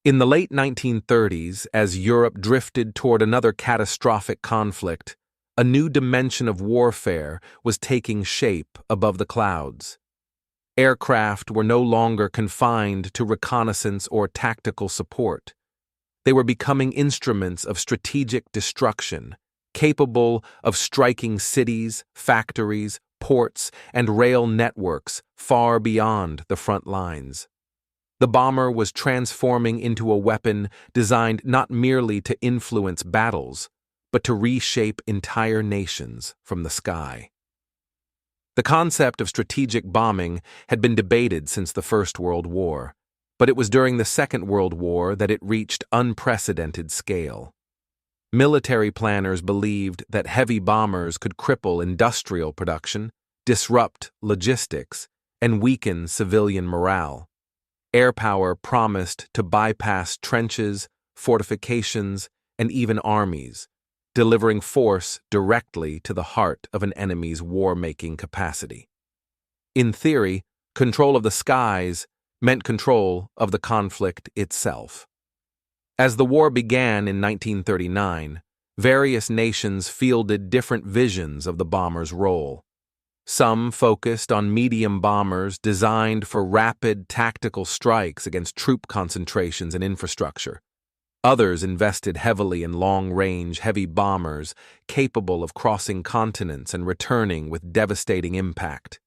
In the late 1930s, as Europe drifted toward another catastrophic conflict, a new dimension of warfare was taking shape above the clouds. Aircraft were no longer confined to reconnaissance or tactical support. They were becoming instruments of strategic destruction, capable of striking cities, factories, ports, and rail networks far beyond the front lines. The bomber was transforming into a weapon designed not merely to influence battles, but to reshape entire nations from the sky. The concept of strategic bombing had been debated since the First World War, but it was during the Second World War that it reached unprecedented scale. Military planners believed that heavy bombers could cripple industrial production, disrupt logistics, and weaken civilian morale. Air power promised to bypass trenches, fortifications, and even armies, delivering force directly to the heart of an enemy's war-making capacity. In theory, control of the skies meant control of the conflict itself. As the war began in 1939, various nations fielded different visions of the bomber's role. Some focused on medium bombers designed for rapid tactical strikes against troop concentrations and infrastructure. Others invested heavily in long-range heavy bombers capable of crossing continents and returning with devastating impact.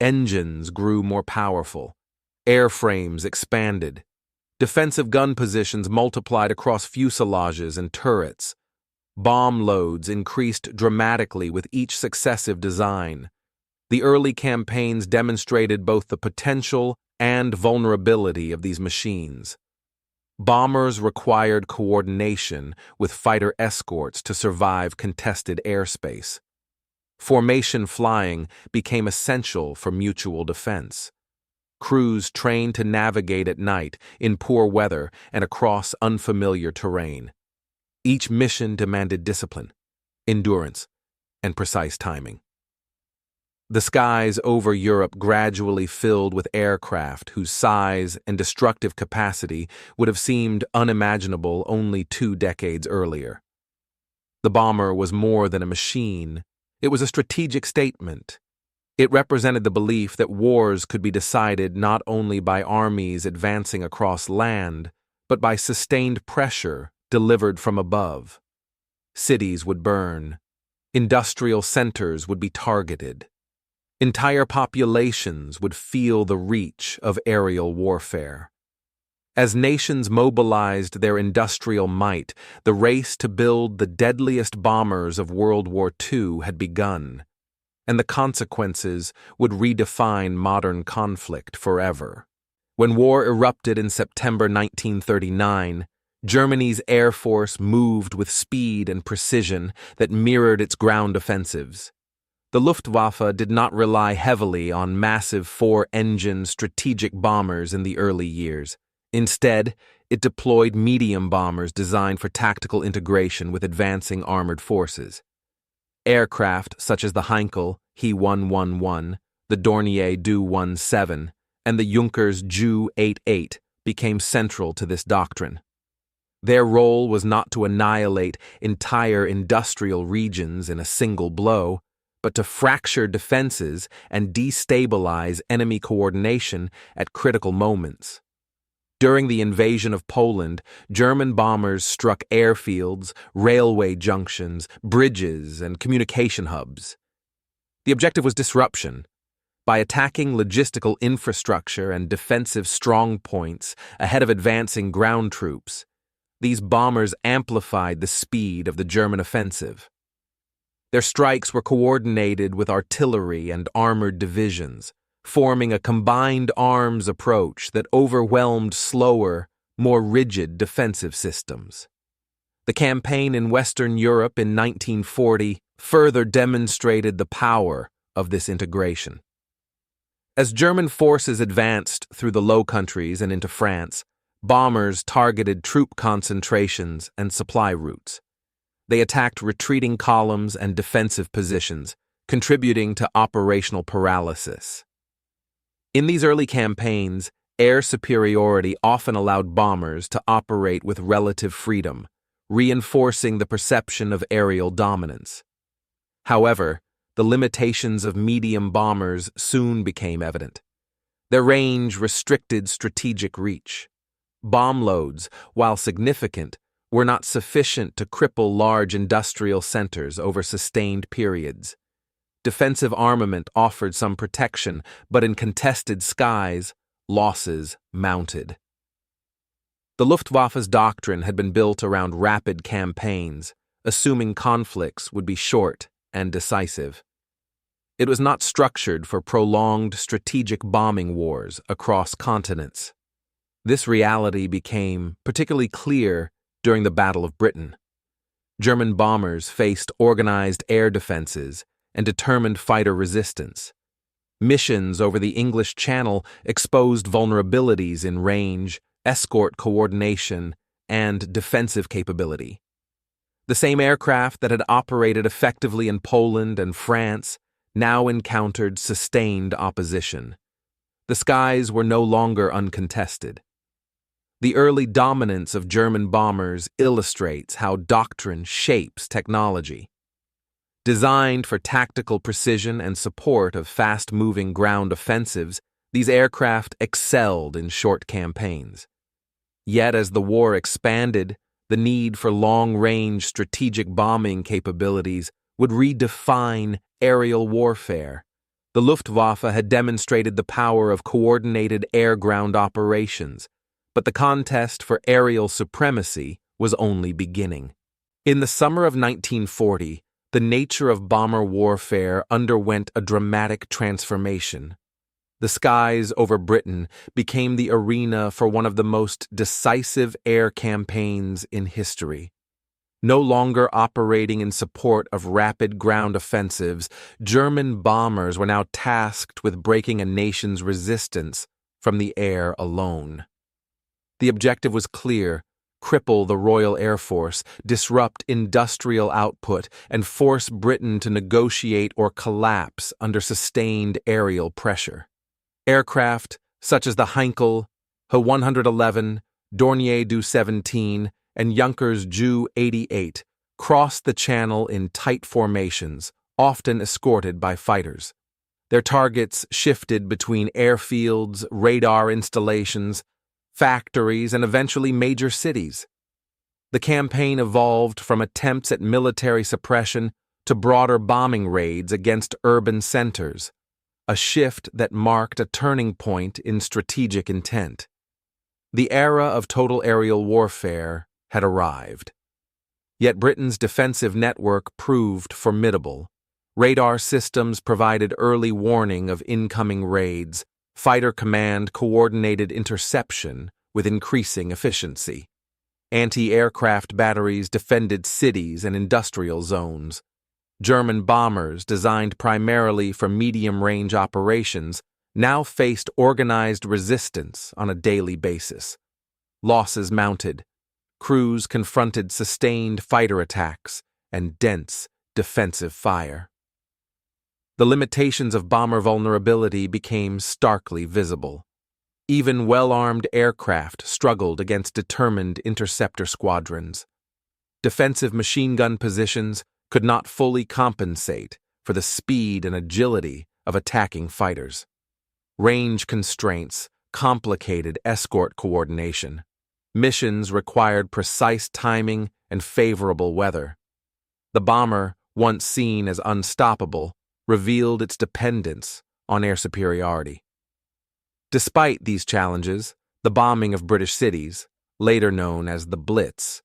Engines grew more powerful. Airframes expanded. Defensive gun positions multiplied across fuselages and turrets. Bomb loads increased dramatically with each successive design. The early campaigns demonstrated both the potential and vulnerability of these machines. Bombers required coordination with fighter escorts to survive contested airspace. Formation flying became essential for mutual defense. Crews trained to navigate at night in poor weather and across unfamiliar terrain. Each mission demanded discipline, endurance, and precise timing. The skies over Europe gradually filled with aircraft whose size and destructive capacity would have seemed unimaginable only 2 decades earlier. The bomber was more than a machine. It was a strategic statement. It represented the belief that wars could be decided not only by armies advancing across land, but by sustained pressure delivered from above. Cities would burn. Industrial centers would be targeted. Entire populations would feel the reach of aerial warfare. As nations mobilized their industrial might, the race to build the deadliest bombers of World War II had begun, and the consequences would redefine modern conflict forever. When war erupted in September 1939, Germany's Air Force moved with speed and precision that mirrored its ground offensives. The Luftwaffe did not rely heavily on massive 4-engine strategic bombers in the early years. Instead, it deployed medium bombers designed for tactical integration with advancing armored forces. Aircraft such as the Heinkel He 111, the Dornier Do 17, and the Junkers Ju 88 became central to this doctrine. Their role was not to annihilate entire industrial regions in a single blow, but to fracture defenses and destabilize enemy coordination at critical moments. During the invasion of Poland, German bombers struck airfields, railway junctions, bridges, and communication hubs. The objective was disruption. By attacking logistical infrastructure and defensive strongpoints ahead of advancing ground troops, these bombers amplified the speed of the German offensive. Their strikes were coordinated with artillery and armored divisions, forming a combined arms approach that overwhelmed slower, more rigid defensive systems. The campaign in Western Europe in 1940 further demonstrated the power of this integration. As German forces advanced through the Low Countries and into France, bombers targeted troop concentrations and supply routes. They attacked retreating columns and defensive positions, contributing to operational paralysis. In these early campaigns, Air superiority often allowed bombers to operate with relative freedom, reinforcing the perception of aerial dominance. However, the limitations of medium bombers soon became evident. Their range restricted strategic reach. Bomb loads, while significant, were not sufficient to cripple large industrial centers over sustained periods. Defensive armament offered some protection, but in contested skies, losses mounted. The Luftwaffe's doctrine had been built around rapid campaigns, assuming conflicts would be short and decisive. It was not structured for prolonged strategic bombing wars across continents. This reality became particularly clear during the Battle of Britain. German bombers faced organized air defenses and determined fighter resistance. Missions over the English Channel exposed vulnerabilities in range, escort coordination, and defensive capability. The same aircraft that had operated effectively in Poland and France now encountered sustained opposition. The skies were no longer uncontested. The early dominance of German bombers illustrates how doctrine shapes technology. Designed for tactical precision and support of fast-moving ground offensives, these aircraft excelled in short campaigns. Yet as the war expanded, the need for long-range strategic bombing capabilities would redefine aerial warfare. The Luftwaffe had demonstrated the power of coordinated air-ground operations, but the contest for aerial supremacy was only beginning. In the summer of 1940, the nature of bomber warfare underwent a dramatic transformation. The skies over Britain became the arena for one of the most decisive air campaigns in history. No longer operating in support of rapid ground offensives, German bombers were now tasked with breaking a nation's resistance from the air alone. The objective was clear: cripple the Royal Air Force, disrupt industrial output, and force Britain to negotiate or collapse under sustained aerial pressure. Aircraft such as the Heinkel He 111, Dornier Du 17, and Junkers Ju 88 crossed the Channel in tight formations, often escorted by fighters. Their targets shifted between airfields, radar installations, factories, and eventually major cities. The campaign evolved from attempts at military suppression to broader bombing raids against urban centers, a shift that marked a turning point in strategic intent. The era of total aerial warfare had arrived. Yet Britain's defensive network proved formidable. Radar systems provided early warning of incoming raids. Fighter command coordinated interception with increasing efficiency. Anti-aircraft batteries defended cities and industrial zones. German bombers, designed primarily for medium-range operations, now faced organized resistance on a daily basis. Losses mounted. Crews confronted sustained fighter attacks and dense defensive fire. The limitations of bomber vulnerability became starkly visible. Even well-armed aircraft struggled against determined interceptor squadrons. Defensive machine gun positions could not fully compensate for the speed and agility of attacking fighters. Range constraints complicated escort coordination. Missions required precise timing and favorable weather. The bomber, once seen as unstoppable, revealed its dependence on air superiority. Despite these challenges, the bombing of British cities, later known as the Blitz,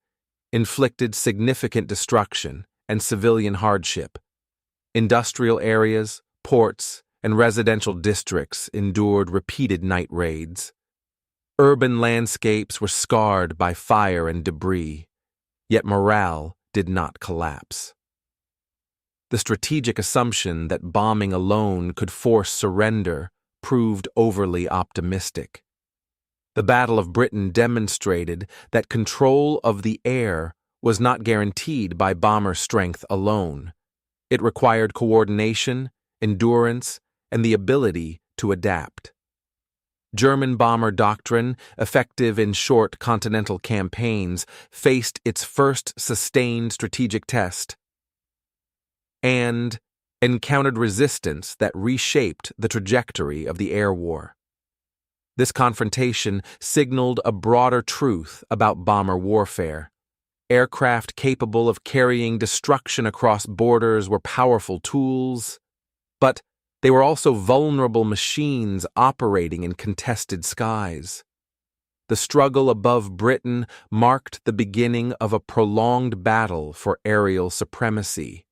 inflicted significant destruction and civilian hardship. Industrial areas, ports, and residential districts endured repeated night raids. Urban landscapes were scarred by fire and debris, yet morale did not collapse. The strategic assumption that bombing alone could force surrender proved overly optimistic. The Battle of Britain demonstrated that control of the air was not guaranteed by bomber strength alone. It required coordination, endurance, and the ability to adapt. German bomber doctrine, effective in short continental campaigns, faced its first sustained strategic test and encountered resistance that reshaped the trajectory of the air war. This confrontation signaled a broader truth about bomber warfare. Aircraft capable of carrying destruction across borders were powerful tools, but they were also vulnerable machines operating in contested skies. The struggle above Britain marked the beginning of a prolonged battle for aerial supremacy,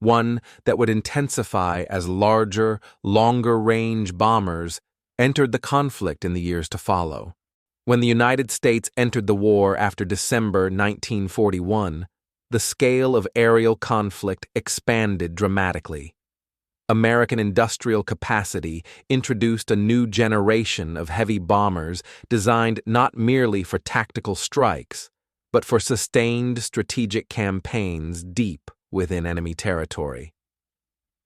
one that would intensify as larger, longer-range bombers entered the conflict in the years to follow. When the United States entered the war after December 1941, the scale of aerial conflict expanded dramatically. American industrial capacity introduced a new generation of heavy bombers designed not merely for tactical strikes, but for sustained strategic campaigns deep within enemy territory.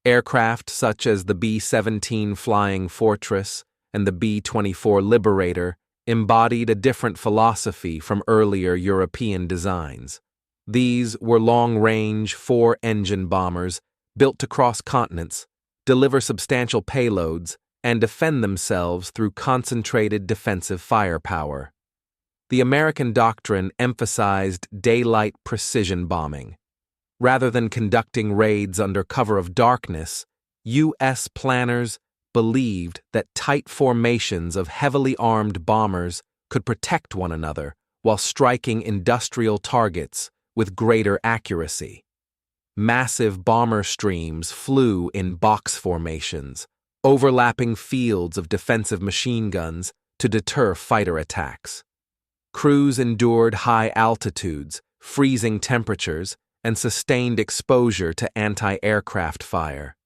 Aircraft such as the B-17 Flying Fortress and the B-24 Liberator embodied a different philosophy from earlier European designs. These were long-range, four-engine bombers built to cross continents, deliver substantial payloads, and defend themselves through concentrated defensive firepower. The American doctrine emphasized daylight precision bombing. Rather than conducting raids under cover of darkness, U.S. planners believed that tight formations of heavily armed bombers could protect one another while striking industrial targets with greater accuracy. Massive bomber streams flew in box formations, overlapping fields of defensive machine guns to deter fighter attacks. Crews endured high altitudes, freezing temperatures, and sustained exposure to anti-aircraft fire.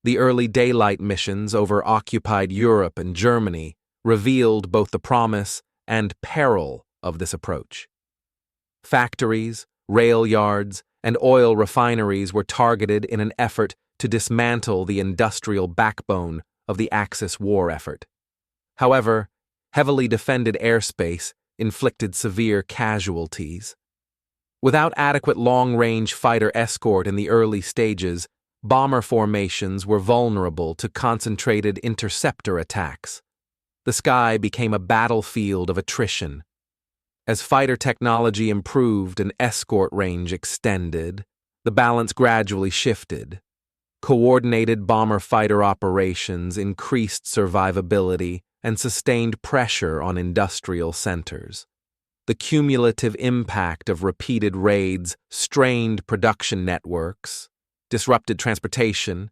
The early daylight missions over occupied Europe and Germany revealed both the promise and peril of this approach. Factories, rail yards, and oil refineries were targeted in an effort to dismantle the industrial backbone of the Axis war effort. However, heavily defended airspace inflicted severe casualties. Without adequate long-range fighter escort in the early stages, bomber formations were vulnerable to concentrated interceptor attacks. The sky became a battlefield of attrition. As fighter technology improved and escort range extended, the balance gradually shifted. Coordinated bomber-fighter operations increased survivability and sustained pressure on industrial centers. The cumulative impact of repeated raids strained production networks, disrupted transportation,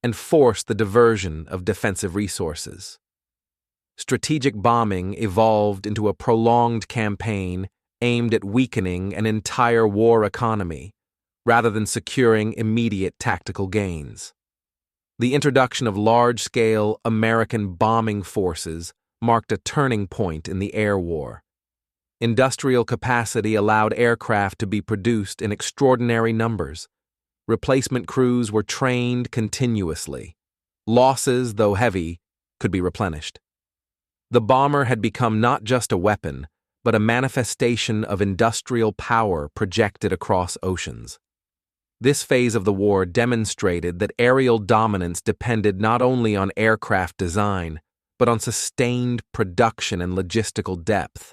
and forced the diversion of defensive resources. Strategic bombing evolved into a prolonged campaign aimed at weakening an entire war economy, rather than securing immediate tactical gains. The introduction of large-scale American bombing forces marked a turning point in the air war. Industrial capacity allowed aircraft to be produced in extraordinary numbers. Replacement crews were trained continuously. Losses, though heavy, could be replenished. The bomber had become not just a weapon, but a manifestation of industrial power projected across oceans. This phase of the war demonstrated that aerial dominance depended not only on aircraft design, but on sustained production and logistical depth.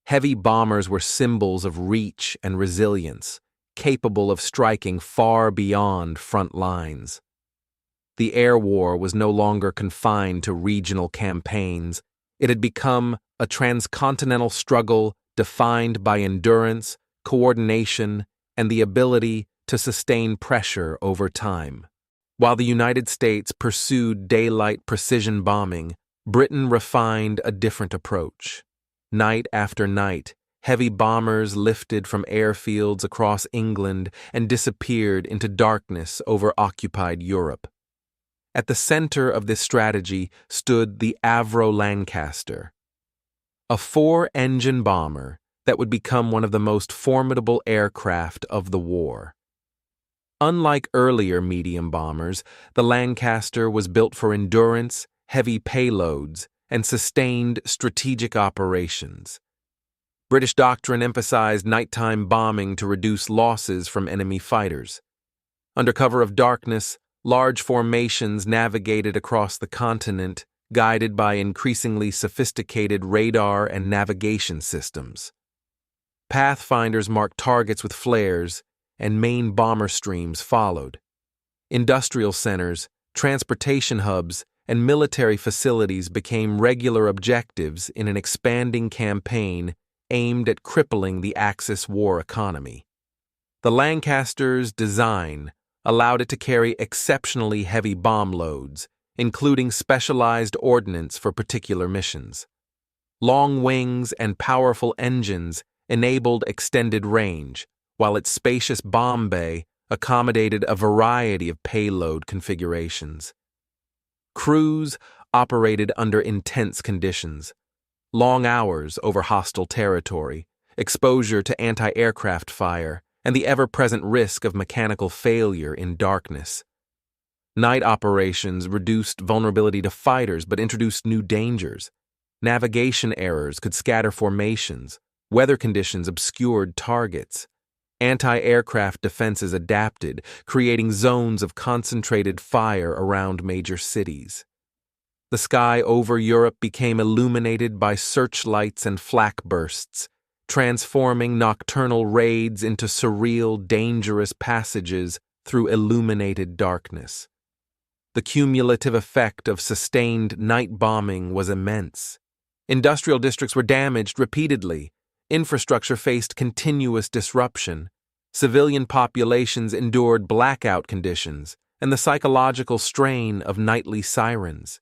Heavy bombers were symbols of reach and resilience, capable of striking far beyond front lines. The air war was no longer confined to regional campaigns. It had become a transcontinental struggle defined by endurance, coordination, and the ability to sustain pressure over time. While the United States pursued daylight precision bombing, Britain refined a different approach. Night after night, heavy bombers lifted from airfields across England and disappeared into darkness over occupied Europe. At the center of this strategy stood the Avro Lancaster, a four-engine bomber that would become one of the most formidable aircraft of the war. Unlike earlier medium bombers, the Lancaster was built for endurance, heavy payloads, and sustained strategic operations. British doctrine emphasized nighttime bombing to reduce losses from enemy fighters. Under cover of darkness, large formations navigated across the continent, guided by increasingly sophisticated radar and navigation systems. Pathfinders marked targets with flares, and main bomber streams followed. Industrial centers, transportation hubs, and military facilities became regular objectives in an expanding campaign aimed at crippling the Axis war economy. The Lancaster's design allowed it to carry exceptionally heavy bomb loads, including specialized ordnance for particular missions. Long wings and powerful engines enabled extended range, while its spacious bomb bay accommodated a variety of payload configurations. Crews operated under intense conditions. Long hours over hostile territory, exposure to anti-aircraft fire, and the ever-present risk of mechanical failure in darkness. Night operations reduced vulnerability to fighters but introduced new dangers. Navigation errors could scatter formations, weather conditions obscured targets. Anti-aircraft defenses adapted, creating zones of concentrated fire around major cities. The sky over Europe became illuminated by searchlights and flak bursts, transforming nocturnal raids into surreal, dangerous passages through illuminated darkness. The cumulative effect of sustained night bombing was immense. Industrial districts were damaged repeatedly. Infrastructure faced continuous disruption. Civilian populations endured blackout conditions and the psychological strain of nightly sirens.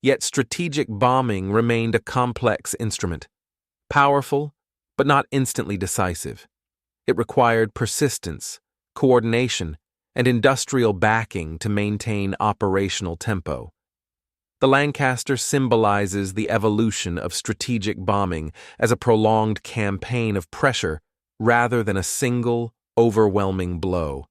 Yet strategic bombing remained a complex instrument, powerful but not instantly decisive. It required persistence, coordination, and industrial backing to maintain operational tempo. The Lancaster symbolizes the evolution of strategic bombing as a prolonged campaign of pressure rather than a single, overwhelming blow.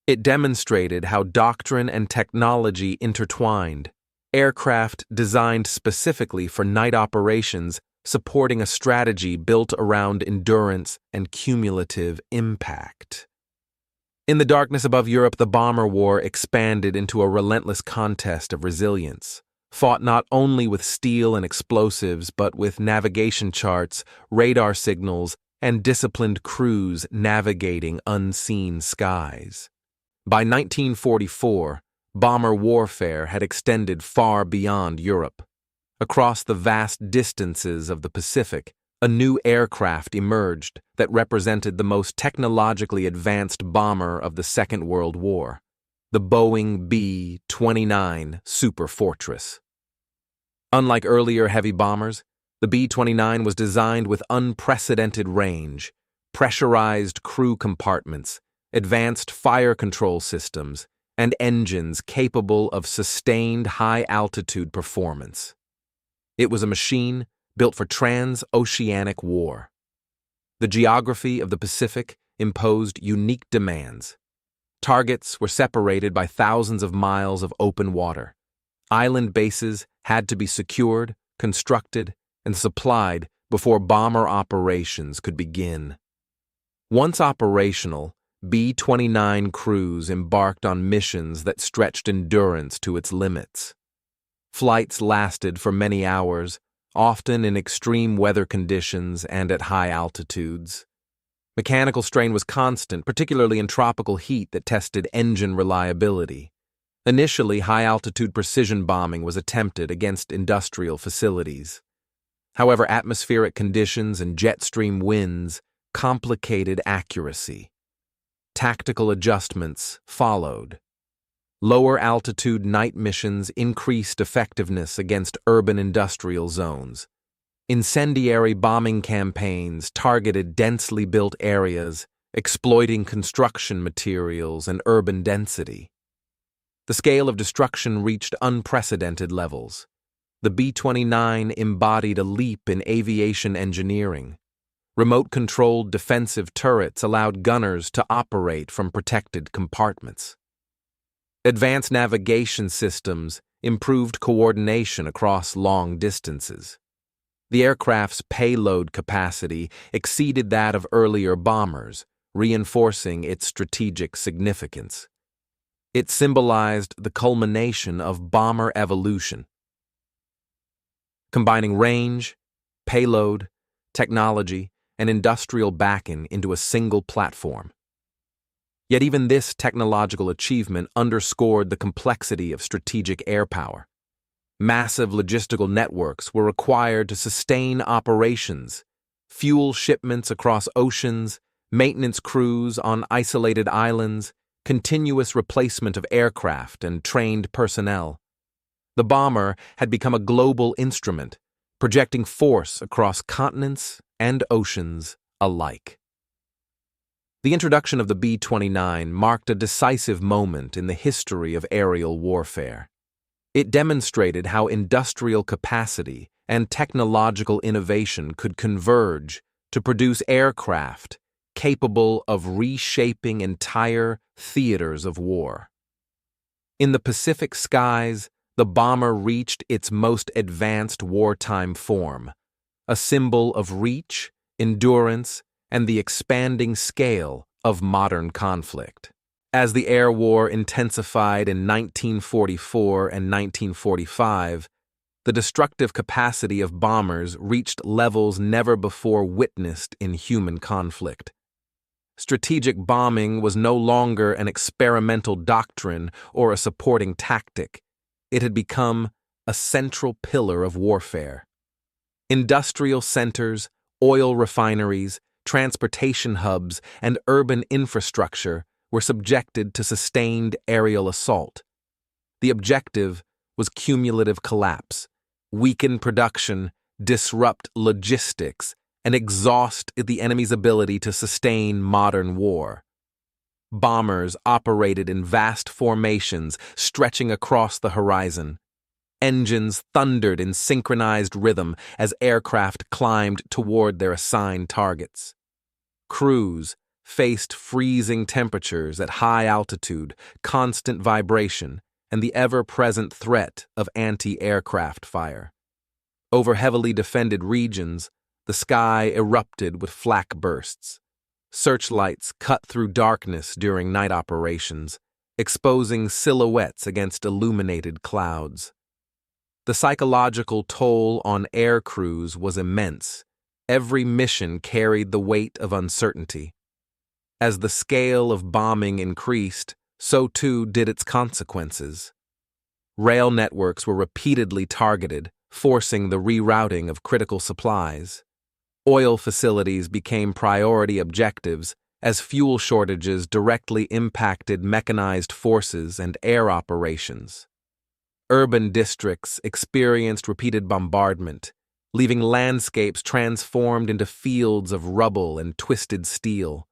It demonstrated how doctrine and technology intertwined, aircraft designed specifically for night operations supporting a strategy built around endurance and cumulative impact. In the darkness above Europe, the bomber war expanded into a relentless contest of resilience, fought not only with steel and explosives but with navigation charts, radar signals, and disciplined crews navigating unseen skies. By 1944, bomber warfare had extended far beyond Europe. Across the vast distances of the Pacific, a new aircraft emerged that represented the most technologically advanced bomber of the Second World War, the Boeing B-29 Super Fortress. Unlike earlier heavy bombers, the B-29 was designed with unprecedented range, pressurized crew compartments, advanced fire control systems, and engines capable of sustained high-altitude performance. It was a machine built for transoceanic war. The geography of the Pacific imposed unique demands. Targets were separated by thousands of miles of open water. Island bases had to be secured, constructed, and supplied before bomber operations could begin. Once operational, B-29 crews embarked on missions that stretched endurance to its limits. Flights lasted for many hours, often in extreme weather conditions and at high altitudes. Mechanical strain was constant, particularly in tropical heat that tested engine reliability. Initially, high-altitude precision bombing was attempted against industrial facilities. However, atmospheric conditions and jet stream winds complicated accuracy. Tactical adjustments followed. Lower-altitude night missions increased effectiveness against urban industrial zones. Incendiary bombing campaigns targeted densely built areas, exploiting construction materials and urban density. The scale of destruction reached unprecedented levels. The B-29 embodied a leap in aviation engineering. Remote-controlled defensive turrets allowed gunners to operate from protected compartments. Advanced navigation systems improved coordination across long distances. The aircraft's payload capacity exceeded that of earlier bombers, reinforcing its strategic significance. It symbolized the culmination of bomber evolution, combining range, payload, technology, and industrial backing into a single platform. Yet even this technological achievement underscored the complexity of strategic air power. Massive logistical networks were required to sustain operations, fuel shipments across oceans, maintenance crews on isolated islands, continuous replacement of aircraft and trained personnel. The bomber had become a global instrument, projecting force across continents and oceans alike. The introduction of the B-29 marked a decisive moment in the history of aerial warfare. It demonstrated how industrial capacity and technological innovation could converge to produce aircraft capable of reshaping entire theaters of war. In the Pacific skies, the bomber reached its most advanced wartime form, a symbol of reach, endurance, and the expanding scale of modern conflict. As the air war intensified in 1944 and 1945, the destructive capacity of bombers reached levels never before witnessed in human conflict. Strategic bombing was no longer an experimental doctrine or a supporting tactic. It had become a central pillar of warfare. Industrial centers, oil refineries, transportation hubs, and urban infrastructure were subjected to sustained aerial assault. The objective was cumulative collapse, weaken production, disrupt logistics, and exhaust the enemy's ability to sustain modern war. Bombers operated in vast formations stretching across the horizon. Engines thundered in synchronized rhythm as aircraft climbed toward their assigned targets. Crews faced freezing temperatures at high altitude, constant vibration, and the ever-present threat of anti-aircraft fire. Over heavily defended regions, the sky erupted with flak bursts. Searchlights cut through darkness during night operations, exposing silhouettes against illuminated clouds. The psychological toll on air crews was immense. Every mission carried the weight of uncertainty. As the scale of bombing increased, so too did its consequences. Rail networks were repeatedly targeted, forcing the rerouting of critical supplies. Oil facilities became priority objectives as fuel shortages directly impacted mechanized forces and air operations. Urban districts experienced repeated bombardment, leaving landscapes transformed into fields of rubble and twisted steel.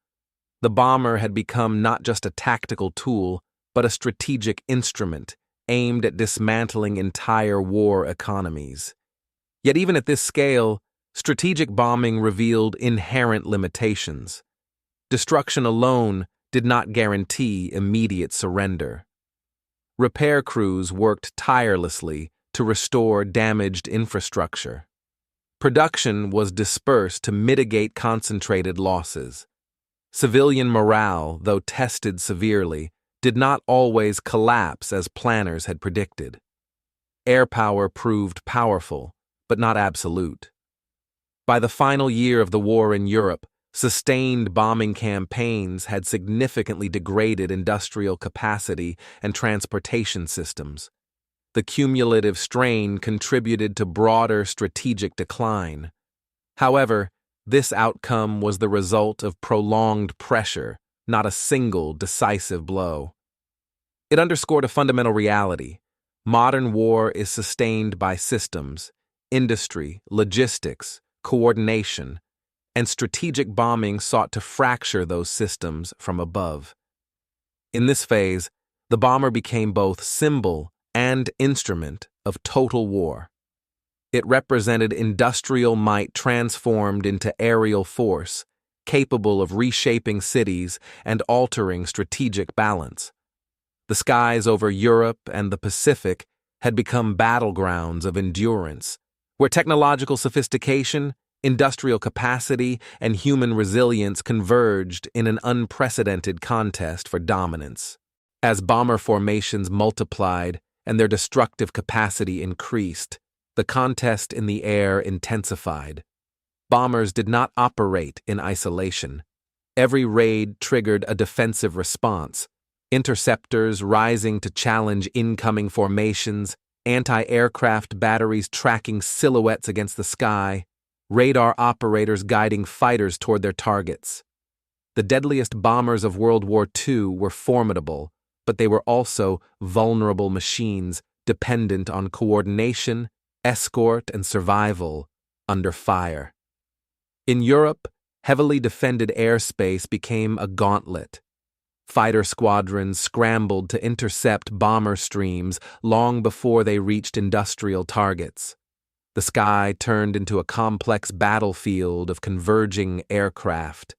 The bomber had become not just a tactical tool, but a strategic instrument aimed at dismantling entire war economies. Yet even at this scale, strategic bombing revealed inherent limitations. Destruction alone did not guarantee immediate surrender. Repair crews worked tirelessly to restore damaged infrastructure. Production was dispersed to mitigate concentrated losses. Civilian morale, though tested severely, did not always collapse as planners had predicted. Air power proved powerful, but not absolute. By the final year of the war in Europe, sustained bombing campaigns had significantly degraded industrial capacity and transportation systems. The cumulative strain contributed to broader strategic decline. However, this outcome was the result of prolonged pressure, not a single decisive blow. It underscored a fundamental reality. Modern war is sustained by systems, industry, logistics, coordination, and strategic bombing sought to fracture those systems from above. In this phase, the bomber became both symbol and instrument of total war. It represented industrial might transformed into aerial force, capable of reshaping cities and altering strategic balance. The skies over Europe and the Pacific had become battlegrounds of endurance, where technological sophistication, industrial capacity, and human resilience converged in an unprecedented contest for dominance. As bomber formations multiplied and their destructive capacity increased, the contest in the air intensified. Bombers did not operate in isolation. Every raid triggered a defensive response, interceptors rising to challenge incoming formations, anti-aircraft batteries tracking silhouettes against the sky, radar operators guiding fighters toward their targets. The deadliest bombers of World War II were formidable, but they were also vulnerable machines dependent on coordination, escort, and survival under fire. In Europe, heavily defended airspace became a gauntlet. Fighter squadrons scrambled to intercept bomber streams long before they reached industrial targets. The sky turned into a complex battlefield of converging aircraft.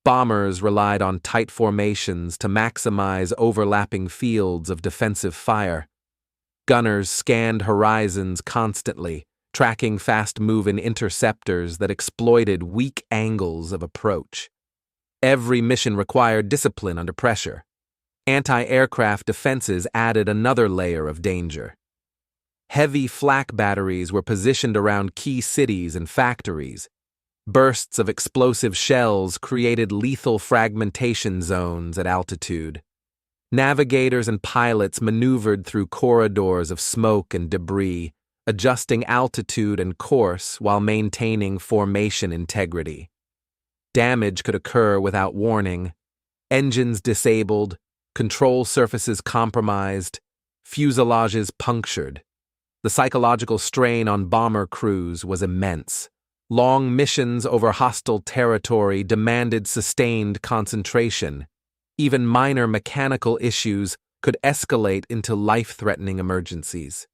Bombers relied on tight formations to maximize overlapping fields of defensive fire. Gunners scanned horizons constantly, tracking fast-moving interceptors that exploited weak angles of approach. Every mission required discipline under pressure. Anti-aircraft defenses added another layer of danger. Heavy flak batteries were positioned around key cities and factories. Bursts of explosive shells created lethal fragmentation zones at altitude. Navigators and pilots maneuvered through corridors of smoke and debris, adjusting altitude and course while maintaining formation integrity. Damage could occur without warning. Engines disabled, control surfaces compromised, fuselages punctured. The psychological strain on bomber crews was immense. Long missions over hostile territory demanded sustained concentration. Even minor mechanical issues could escalate into life-threatening emergencies.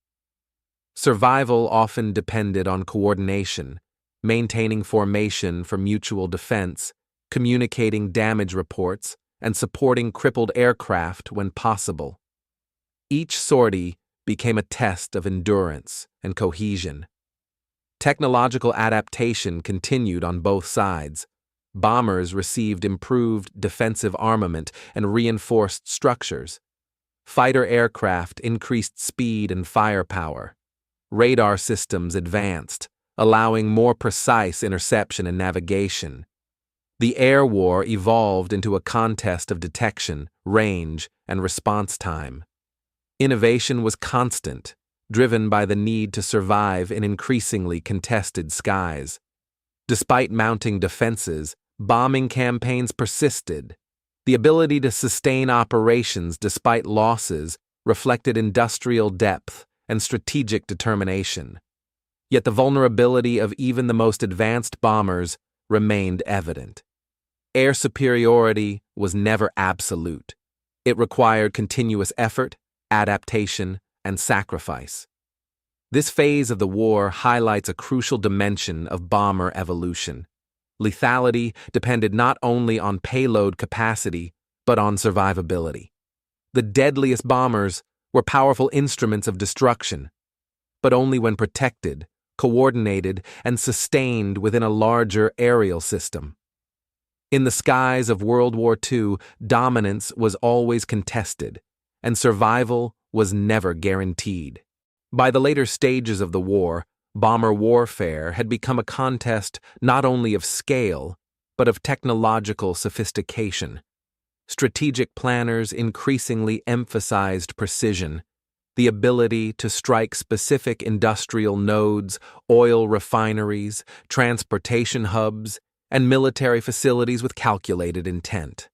Survival often depended on coordination, maintaining formation for mutual defense, communicating damage reports, and supporting crippled aircraft when possible. Each sortie became a test of endurance and cohesion. Technological adaptation continued on both sides. Bombers received improved defensive armament and reinforced structures. Fighter aircraft increased speed and firepower. Radar systems advanced, allowing more precise interception and navigation. The air war evolved into a contest of detection, range, and response time. Innovation was constant, driven by the need to survive in increasingly contested skies. Despite mounting defenses, bombing campaigns persisted. The ability to sustain operations despite losses reflected industrial depth and strategic determination. Yet the vulnerability of even the most advanced bombers remained evident. Air superiority was never absolute. It required continuous effort, adaptation, and sacrifice. This phase of the war highlights a crucial dimension of bomber evolution. Lethality depended not only on payload capacity, but on survivability. The deadliest bombers were powerful instruments of destruction, but only when protected, coordinated, and sustained within a larger aerial system. In the skies of World War II, dominance was always contested, and survival was never guaranteed. By the later stages of the war, bomber warfare had become a contest not only of scale, but of technological sophistication. Strategic planners increasingly emphasized precision, the ability to strike specific industrial nodes, oil refineries, transportation hubs, and military facilities with calculated intent.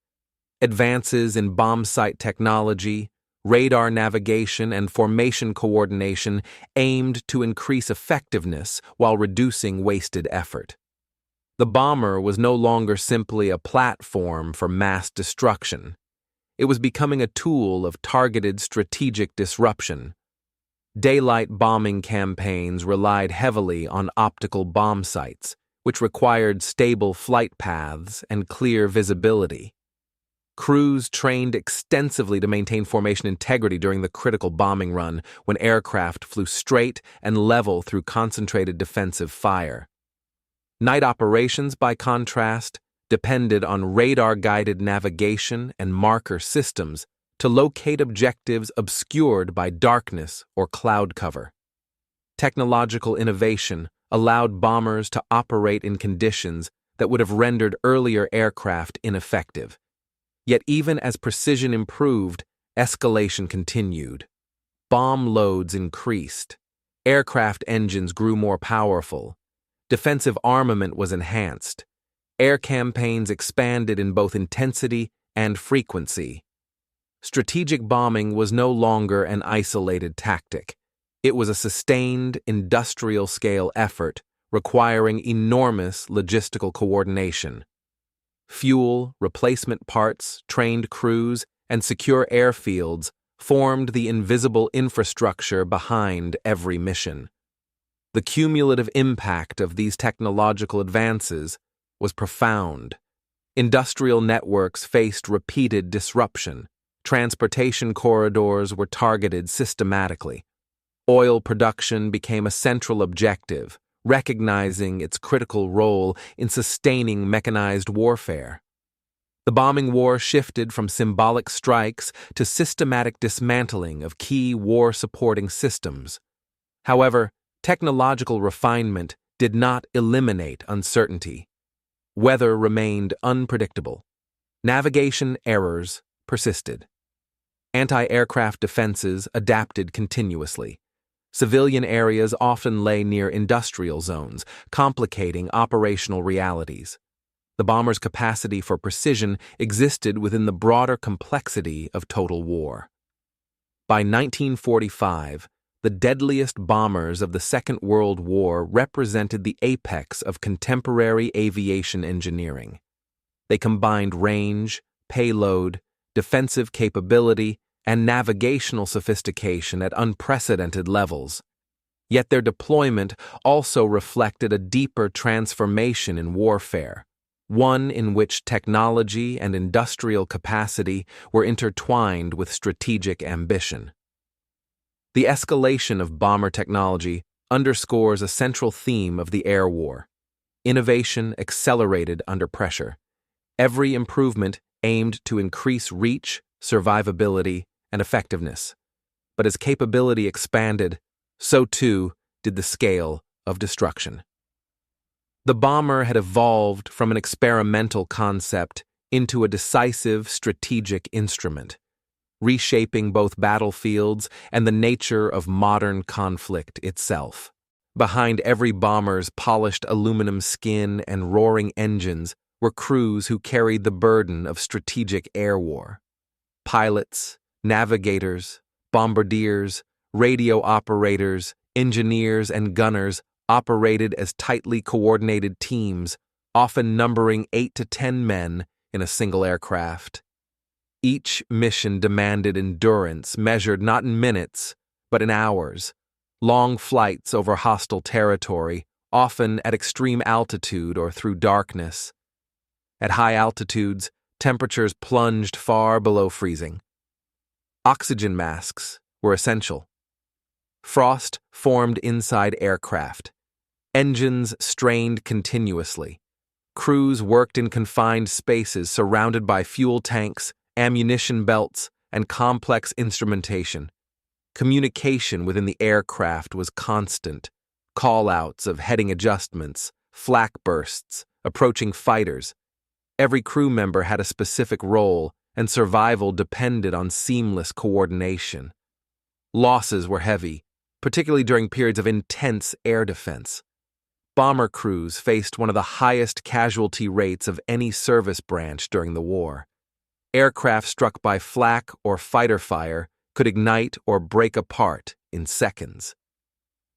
Advances in bomb site technology, radar navigation, and formation coordination aimed to increase effectiveness while reducing wasted effort. The bomber was no longer simply a platform for mass destruction. It was becoming a tool of targeted strategic disruption. Daylight bombing campaigns relied heavily on optical bomb sites, which required stable flight paths and clear visibility. Crews trained extensively to maintain formation integrity during the critical bombing run, when aircraft flew straight and level through concentrated defensive fire. Night operations, by contrast, depended on radar-guided navigation and marker systems to locate objectives obscured by darkness or cloud cover. Technological innovation allowed bombers to operate in conditions that would have rendered earlier aircraft ineffective. Yet even as precision improved, escalation continued. Bomb loads increased. Aircraft engines grew more powerful. Defensive armament was enhanced. Air campaigns expanded in both intensity and frequency. Strategic bombing was no longer an isolated tactic. It was a sustained, industrial-scale effort requiring enormous logistical coordination. Fuel, replacement parts, trained crews, and secure airfields formed the invisible infrastructure behind every mission. The cumulative impact of these technological advances was profound. Industrial networks faced repeated disruption. Transportation corridors were targeted systematically. Oil production became a central objective, recognizing its critical role in sustaining mechanized warfare. The bombing war shifted from symbolic strikes to systematic dismantling of key war-supporting systems. However, technological refinement did not eliminate uncertainty. Weather remained unpredictable. Navigation errors persisted. Anti-aircraft defenses adapted continuously. Civilian areas often lay near industrial zones, complicating operational realities. The bomber's capacity for precision existed within the broader complexity of total war. By 1945, the deadliest bombers of the Second World War represented the apex of contemporary aviation engineering. They combined range, payload, defensive capability, and navigational sophistication at unprecedented levels. Yet their deployment also reflected a deeper transformation in warfare, one in which technology and industrial capacity were intertwined with strategic ambition. The escalation of bomber technology underscores a central theme of the air war. Innovation accelerated under pressure. Every improvement aimed to increase reach, survivability, and effectiveness. But as capability expanded, so too did the scale of destruction. The bomber had evolved from an experimental concept into a decisive strategic instrument, reshaping both battlefields and the nature of modern conflict itself. Behind every bomber's polished aluminum skin and roaring engines were crews who carried the burden of strategic air war. Pilots, navigators, bombardiers, radio operators, engineers, and gunners operated as tightly coordinated teams, often numbering 8 to 10 men in a single aircraft. Each mission demanded endurance measured not in minutes, but in hours. Long flights over hostile territory, often at extreme altitude or through darkness. At high altitudes, temperatures plunged far below freezing. Oxygen masks were essential. Frost formed inside aircraft. Engines strained continuously. Crews worked in confined spaces surrounded by fuel tanks, ammunition belts, and complex instrumentation. Communication within the aircraft was constant. Call-outs of heading adjustments, flak bursts, approaching fighters. Every crew member had a specific role, and survival depended on seamless coordination. Losses were heavy, particularly during periods of intense air defense. Bomber crews faced one of the highest casualty rates of any service branch during the war. Aircraft struck by flak or fighter fire could ignite or break apart in seconds.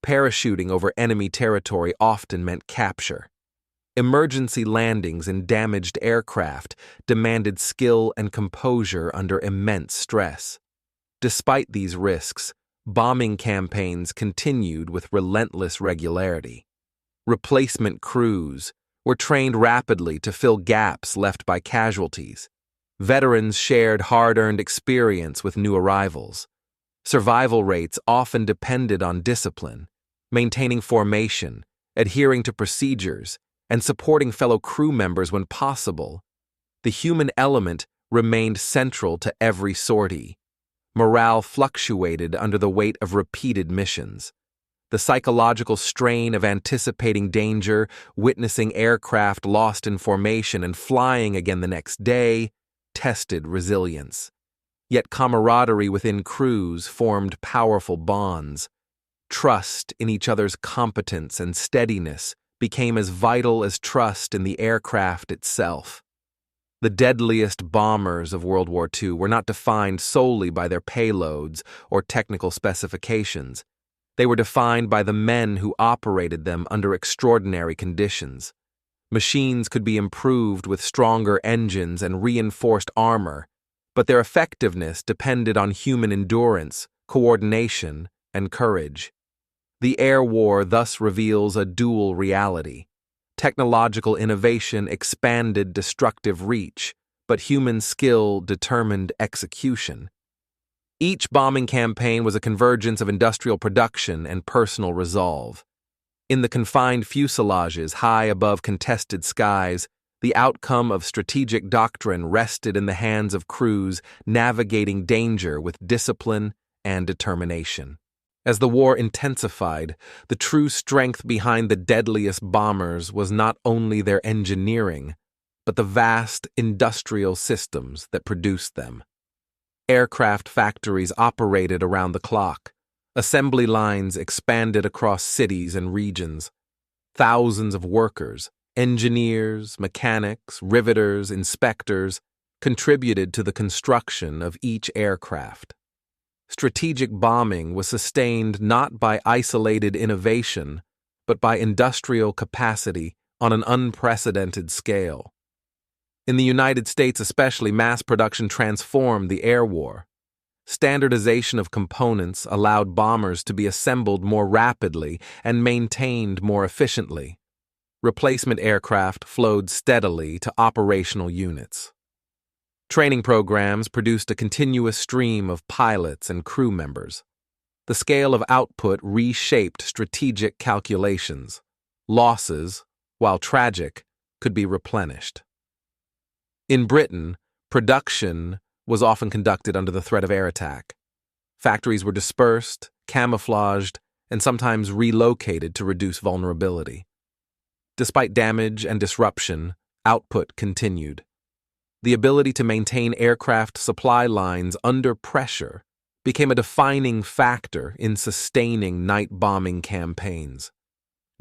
Parachuting over enemy territory often meant capture. Emergency landings in damaged aircraft demanded skill and composure under immense stress. Despite these risks, bombing campaigns continued with relentless regularity. Replacement crews were trained rapidly to fill gaps left by casualties. Veterans shared hard-earned experience with new arrivals. Survival rates often depended on discipline, maintaining formation, adhering to procedures, and supporting fellow crew members when possible. The human element remained central to every sortie. Morale fluctuated under the weight of repeated missions. The psychological strain of anticipating danger, witnessing aircraft lost in formation and flying again the next day, tested resilience. Yet camaraderie within crews formed powerful bonds. Trust in each other's competence and steadiness became as vital as trust in the aircraft itself. The deadliest bombers of World War II were not defined solely by their payloads or technical specifications. They were defined by the men who operated them under extraordinary conditions. Machines could be improved with stronger engines and reinforced armor, but their effectiveness depended on human endurance, coordination, and courage. The air war thus reveals a dual reality. Technological innovation expanded destructive reach, but human skill determined execution. Each bombing campaign was a convergence of industrial production and personal resolve. In the confined fuselages high above contested skies, the outcome of strategic doctrine rested in the hands of crews navigating danger with discipline and determination. As the war intensified, the true strength behind the deadliest bombers was not only their engineering, but the vast industrial systems that produced them. Aircraft factories operated around the clock. Assembly lines expanded across cities and regions. Thousands of workers, engineers, mechanics, riveters, inspectors, contributed to the construction of each aircraft. Strategic bombing was sustained not by isolated innovation, but by industrial capacity on an unprecedented scale. In the United States especially, mass production transformed the air war. Standardization of components allowed bombers to be assembled more rapidly and maintained more efficiently. Replacement aircraft flowed steadily to operational units. Training programs produced a continuous stream of pilots and crew members. The scale of output reshaped strategic calculations. Losses, while tragic, could be replenished. In Britain, production was often conducted under the threat of air attack. Factories were dispersed, camouflaged, and sometimes relocated to reduce vulnerability. Despite damage and disruption, output continued. The ability to maintain aircraft supply lines under pressure became a defining factor in sustaining night bombing campaigns.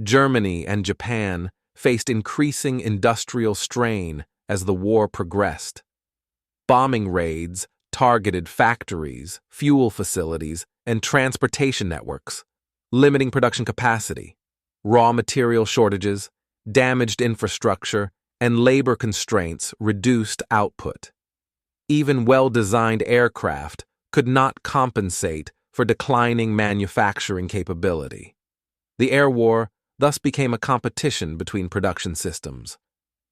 Germany and Japan faced increasing industrial strain as the war progressed. Bombing raids targeted factories, fuel facilities, and transportation networks, limiting production capacity. Raw material shortages, damaged infrastructure, and labor constraints reduced output. Even well-designed aircraft could not compensate for declining manufacturing capability. The air war thus became a competition between production systems.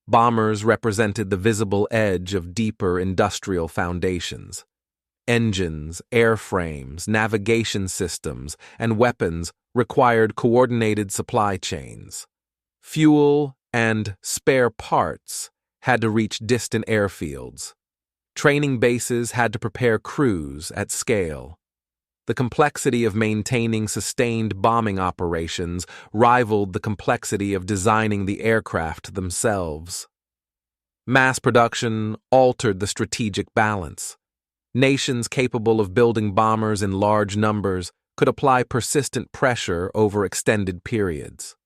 Bombers represented the visible edge of deeper industrial foundations. Engines, airframes, navigation systems, and weapons required coordinated supply chains. Fuel and spare parts had to reach distant airfields. Training bases had to prepare crews at scale. The complexity of maintaining sustained bombing operations rivaled the complexity of designing the aircraft themselves. Mass production altered the strategic balance. Nations capable of building bombers in large numbers could apply persistent pressure over extended periods.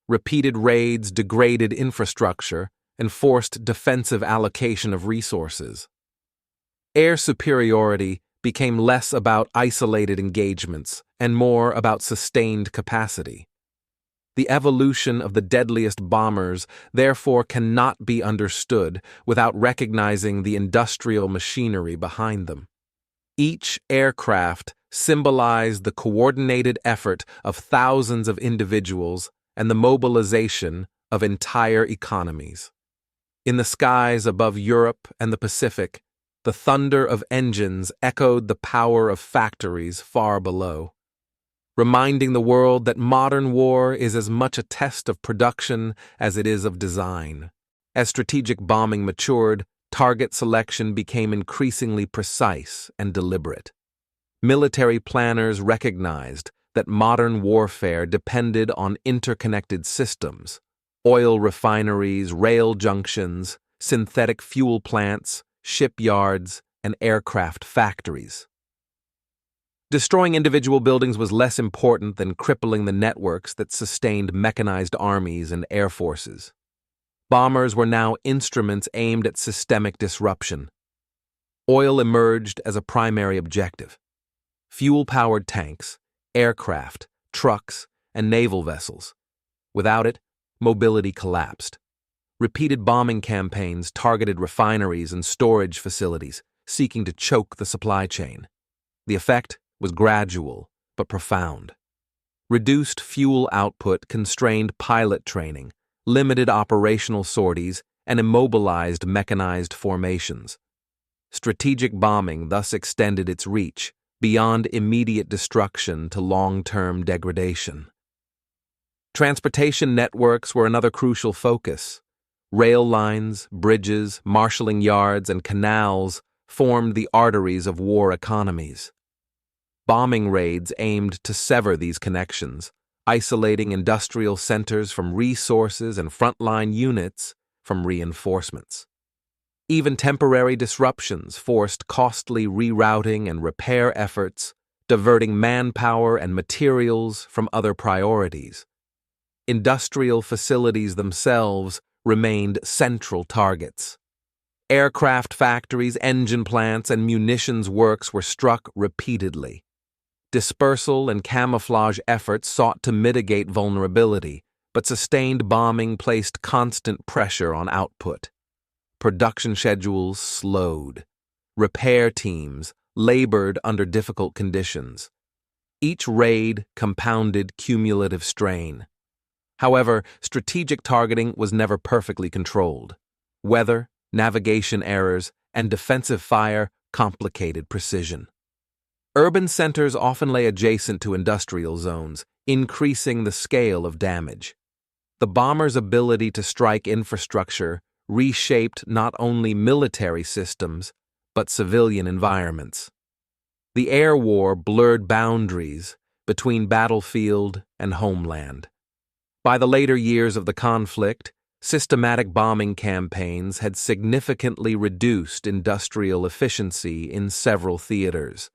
Repeated raids degraded infrastructure and forced defensive allocation of resources. Air superiority became less about isolated engagements and more about sustained capacity. The evolution of the deadliest bombers therefore cannot be understood without recognizing the industrial machinery behind them. Each aircraft symbolized the coordinated effort of thousands of individuals and the mobilization of entire economies. In the skies above Europe and the Pacific, the thunder of engines echoed the power of factories far below, reminding the world that modern war is as much a test of production as it is of design. As strategic bombing matured, target selection became increasingly precise and deliberate. Military planners recognized that modern warfare depended on interconnected systems: oil refineries, rail junctions, synthetic fuel plants, shipyards, and aircraft factories. Destroying individual buildings was less important than crippling the networks that sustained mechanized armies and air forces. Bombers were now instruments aimed at systemic disruption. Oil emerged as a primary objective. Fuel-powered tanks, aircraft, trucks, and naval vessels. Without it, mobility collapsed. Repeated bombing campaigns targeted refineries and storage facilities, seeking to choke the supply chain. The effect was gradual but profound. Reduced fuel output constrained pilot training, limited operational sorties, and immobilized mechanized formations. Strategic bombing thus extended its reach beyond immediate destruction to long-term degradation. Transportation networks were another crucial focus. Rail lines, bridges, marshalling yards, and canals formed the arteries of war economies. Bombing raids aimed to sever these connections, isolating industrial centers from resources and frontline units from reinforcements. Even temporary disruptions forced costly rerouting and repair efforts, diverting manpower and materials from other priorities. Industrial facilities themselves remained central targets. Aircraft factories, engine plants, and munitions works were struck repeatedly. Dispersal and camouflage efforts sought to mitigate vulnerability, but sustained bombing placed constant pressure on output. Production schedules slowed. Repair teams labored under difficult conditions. Each raid compounded cumulative strain. However, strategic targeting was never perfectly controlled. Weather, navigation errors, and defensive fire complicated precision. Urban centers often lay adjacent to industrial zones, increasing the scale of damage. The bombers' ability to strike infrastructure reshaped not only military systems, but civilian environments. The air war blurred boundaries between battlefield and homeland. By the later years of the conflict, systematic bombing campaigns had significantly reduced industrial efficiency in several theaters.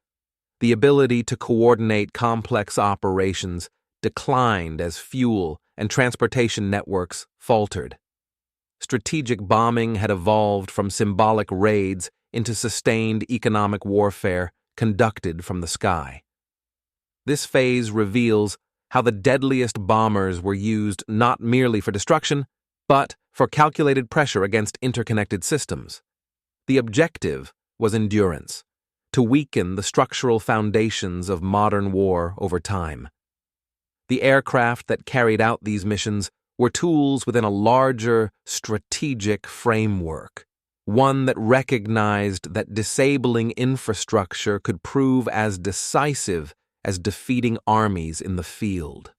The ability to coordinate complex operations declined as fuel and transportation networks faltered. Strategic bombing had evolved from symbolic raids into sustained economic warfare conducted from the sky. This phase reveals how the deadliest bombers were used not merely for destruction, but for calculated pressure against interconnected systems. The objective was endurance, to weaken the structural foundations of modern war over time. The aircraft that carried out these missions were tools within a larger strategic framework, one that recognized that disabling infrastructure could prove as decisive as defeating armies in the field.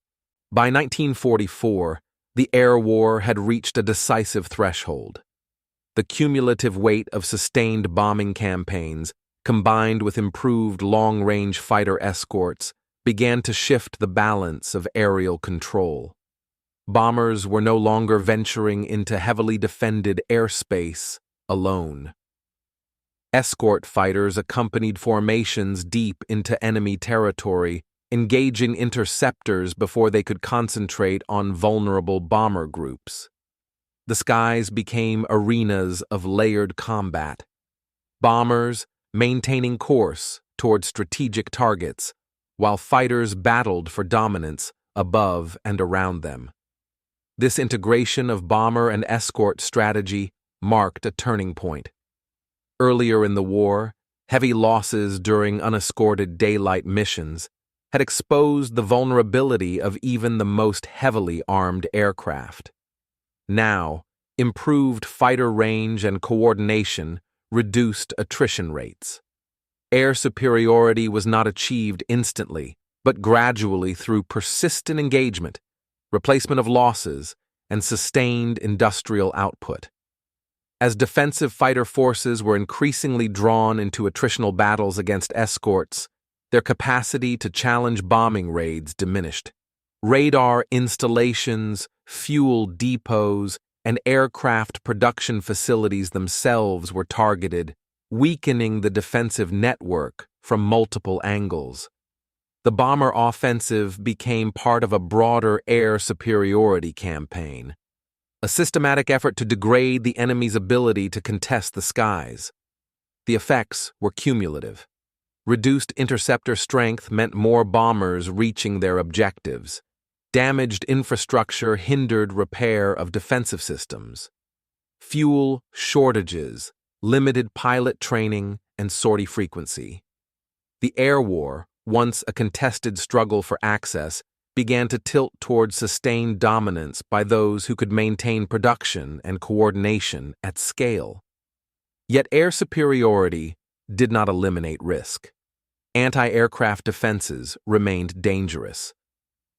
By 1944, the air war had reached a decisive threshold. The cumulative weight of sustained bombing campaigns, combined with improved long-range fighter escorts, began to shift the balance of aerial control. Bombers were no longer venturing into heavily defended airspace alone. Escort fighters accompanied formations deep into enemy territory, engaging interceptors before they could concentrate on vulnerable bomber groups. The skies became arenas of layered combat. Bombers maintaining course toward strategic targets, while fighters battled for dominance above and around them. This integration of bomber and escort strategy marked a turning point. Earlier in the war, heavy losses during unescorted daylight missions had exposed the vulnerability of even the most heavily armed aircraft. Now, Improved fighter range and coordination reduced attrition rates. Air superiority was not achieved instantly, but gradually through persistent engagement, replacement of losses, and sustained industrial output. As defensive fighter forces were increasingly drawn into attritional battles against escorts, their capacity to challenge bombing raids diminished. Radar installations, fuel depots, and aircraft production facilities themselves were targeted, weakening the defensive network from multiple angles. The bomber offensive became part of a broader air superiority campaign, a systematic effort to degrade the enemy's ability to contest the skies. The effects were cumulative. Reduced interceptor strength meant more bombers reaching their objectives. Damaged infrastructure hindered repair of defensive systems. Fuel shortages limited pilot training and sortie frequency. The air war, once a contested struggle for access, began to tilt toward sustained dominance by those who could maintain production and coordination at scale. Yet air superiority did not eliminate risk. Anti-aircraft defenses remained dangerous.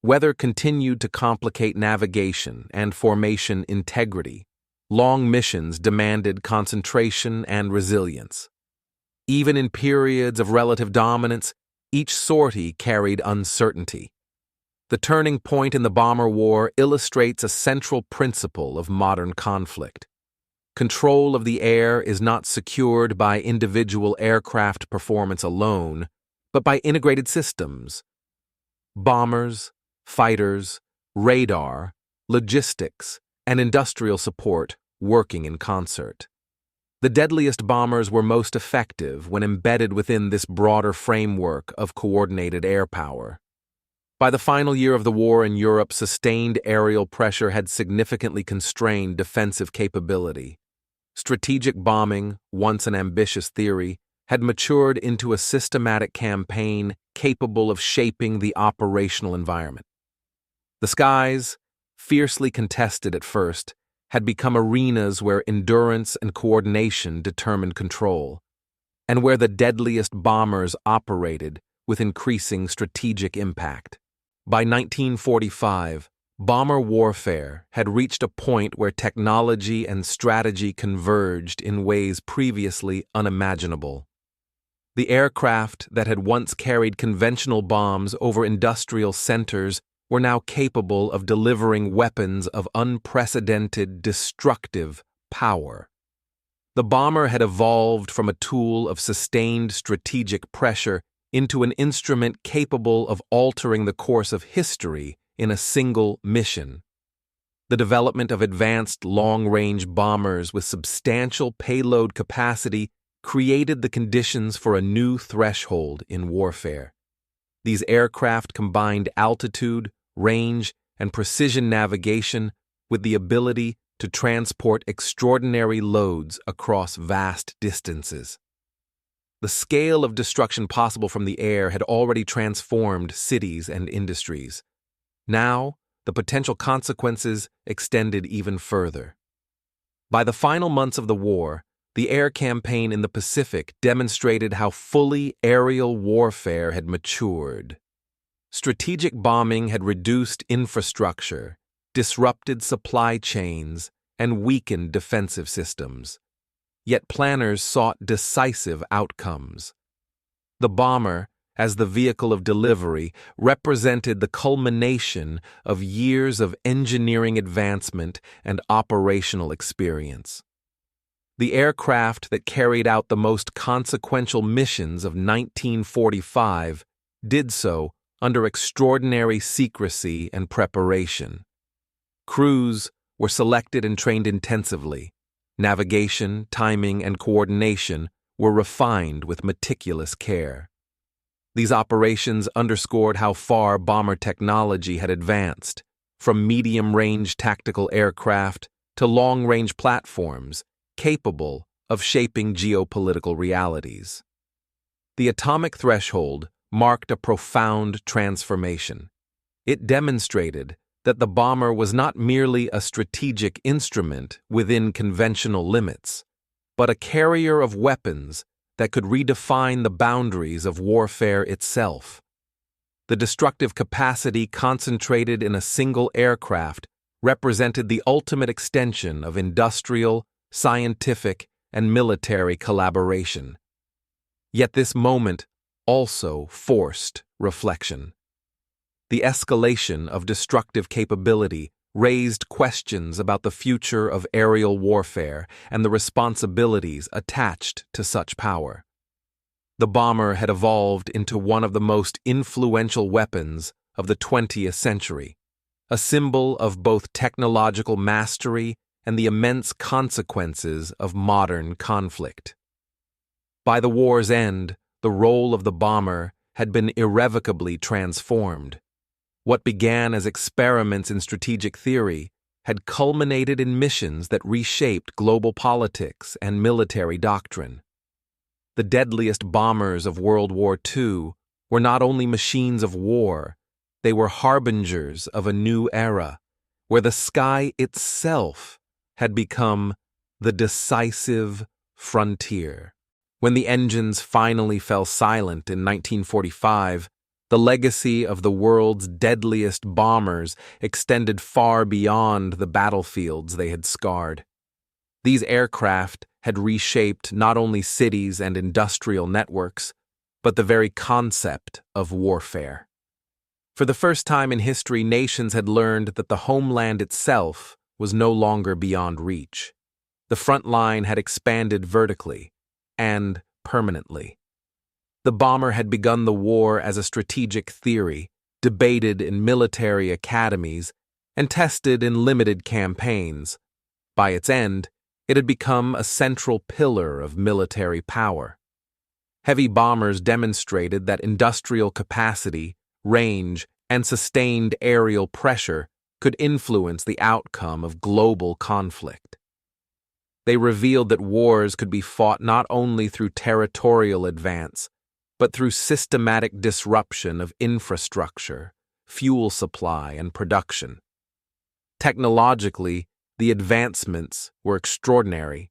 Weather continued to complicate navigation and formation integrity. Long missions demanded concentration and resilience. Even in periods of relative dominance, each sortie carried uncertainty. The turning point in the bomber war illustrates a central principle of modern conflict. Control of the air is not secured by individual aircraft performance alone, but by integrated systems. Bombers, fighters, radar, logistics, and industrial support working in concert. The deadliest bombers were most effective when embedded within this broader framework of coordinated air power. By the final year of the war in Europe, sustained aerial pressure had significantly constrained defensive capability. Strategic bombing, once an ambitious theory, had matured into a systematic campaign capable of shaping the operational environment. The skies, fiercely contested at first, had become arenas where endurance and coordination determined control, and where the deadliest bombers operated with increasing strategic impact. By 1945, bomber warfare had reached a point where technology and strategy converged in ways previously unimaginable. The aircraft that had once carried conventional bombs over industrial centers were now capable of delivering weapons of unprecedented destructive power. The bomber had evolved from a tool of sustained strategic pressure into an instrument capable of altering the course of history in a single mission. The development of advanced long-range bombers with substantial payload capacity created the conditions for a new threshold in warfare. These aircraft combined altitude, range, and precision navigation with the ability to transport extraordinary loads across vast distances. The scale of destruction possible from the air had already transformed cities and industries. Now, the potential consequences extended even further. By the final months of the war, the air campaign in the Pacific demonstrated how fully aerial warfare had matured. Strategic bombing had reduced infrastructure, disrupted supply chains, and weakened defensive systems. Yet planners sought decisive outcomes. The bomber, as the vehicle of delivery, represented the culmination of years of engineering advancement and operational experience. The aircraft that carried out the most consequential missions of 1945 did so under extraordinary secrecy and preparation. Crews were selected and trained intensively. Navigation, timing, and coordination were refined with meticulous care. These operations underscored how far bomber technology had advanced, from medium-range tactical aircraft to long-range platforms capable of shaping geopolitical realities. The atomic threshold marked a profound transformation. It demonstrated that the bomber was not merely a strategic instrument within conventional limits, but a carrier of weapons that could redefine the boundaries of warfare itself. The destructive capacity concentrated in a single aircraft represented the ultimate extension of industrial, scientific, and military collaboration. Yet this moment also forced reflection. The escalation of destructive capability raised questions about the future of aerial warfare and the responsibilities attached to such power. The bomber had evolved into one of the most influential weapons of the 20th century, a symbol of both technological mastery and the immense consequences of modern conflict. By the war's end, the role of the bomber had been irrevocably transformed. What began as experiments in strategic theory had culminated in missions that reshaped global politics and military doctrine. The deadliest bombers of World War II were not only machines of war, they were harbingers of a new era, where the sky itself had become the decisive frontier. When the engines finally fell silent in 1945, the legacy of the world's deadliest bombers extended far beyond the battlefields they had scarred. These aircraft had reshaped not only cities and industrial networks, but the very concept of warfare. For the first time in history, nations had learned that the homeland itself was no longer beyond reach. The front line had expanded vertically and permanently. The bomber had begun the war as a strategic theory, debated in military academies, and tested in limited campaigns. By its end, it had become a central pillar of military power. Heavy bombers demonstrated that industrial capacity, range, and sustained aerial pressure could influence the outcome of global conflict. They revealed that wars could be fought not only through territorial advance, but through systematic disruption of infrastructure, fuel supply, and production. Technologically, the advancements were extraordinary.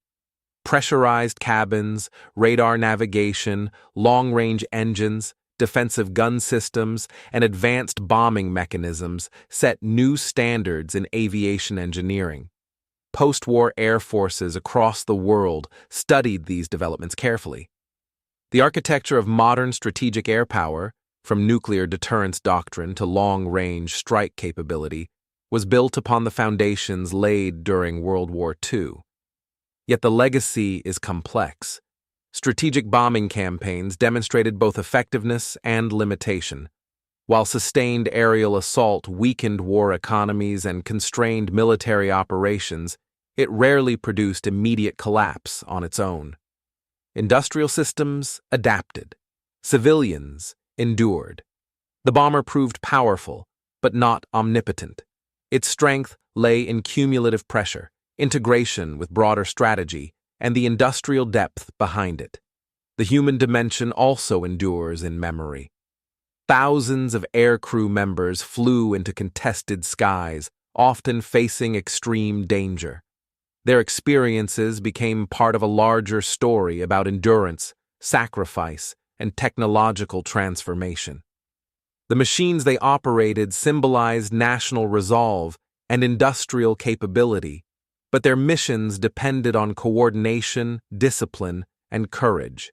Pressurized cabins, radar navigation, long-range engines, defensive gun systems, and advanced bombing mechanisms set new standards in aviation engineering. Post-war air forces across the world studied these developments carefully. The architecture of modern strategic air power, from nuclear deterrence doctrine to long-range strike capability, was built upon the foundations laid during World War II. Yet the legacy is complex. Strategic bombing campaigns demonstrated both effectiveness and limitation. While sustained aerial assault weakened war economies and constrained military operations, it rarely produced immediate collapse on its own. Industrial systems adapted. Civilians endured. The bomber proved powerful, but not omnipotent. Its strength lay in cumulative pressure, integration with broader strategy, and the industrial depth behind it. The human dimension also endures in memory. Thousands of aircrew members flew into contested skies, often facing extreme danger. Their experiences became part of a larger story about endurance, sacrifice, and technological transformation. The machines they operated symbolized national resolve and industrial capability, but their missions depended on coordination, discipline, and courage.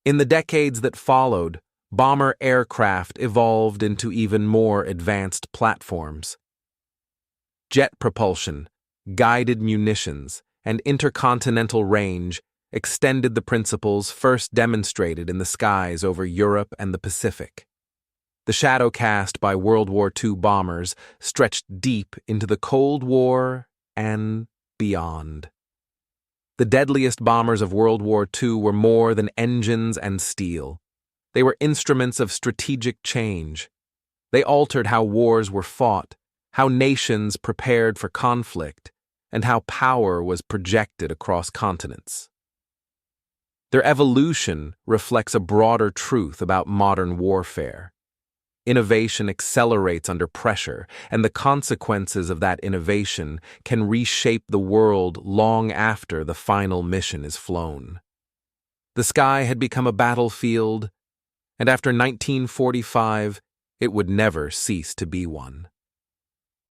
In the decades that followed, bomber aircraft evolved into even more advanced platforms. Jet propulsion, guided munitions, and intercontinental range extended the principles first demonstrated in the skies over Europe and the Pacific. The shadow cast by World War II bombers stretched deep into the Cold War and beyond. The deadliest bombers of World War II were more than engines and steel. They were instruments of strategic change. They altered how wars were fought, how nations prepared for conflict, and how power was projected across continents. Their evolution reflects a broader truth about modern warfare. Innovation accelerates under pressure, and the consequences of that innovation can reshape the world long after the final mission is flown. The sky had become a battlefield, and after 1945, it would never cease to be one.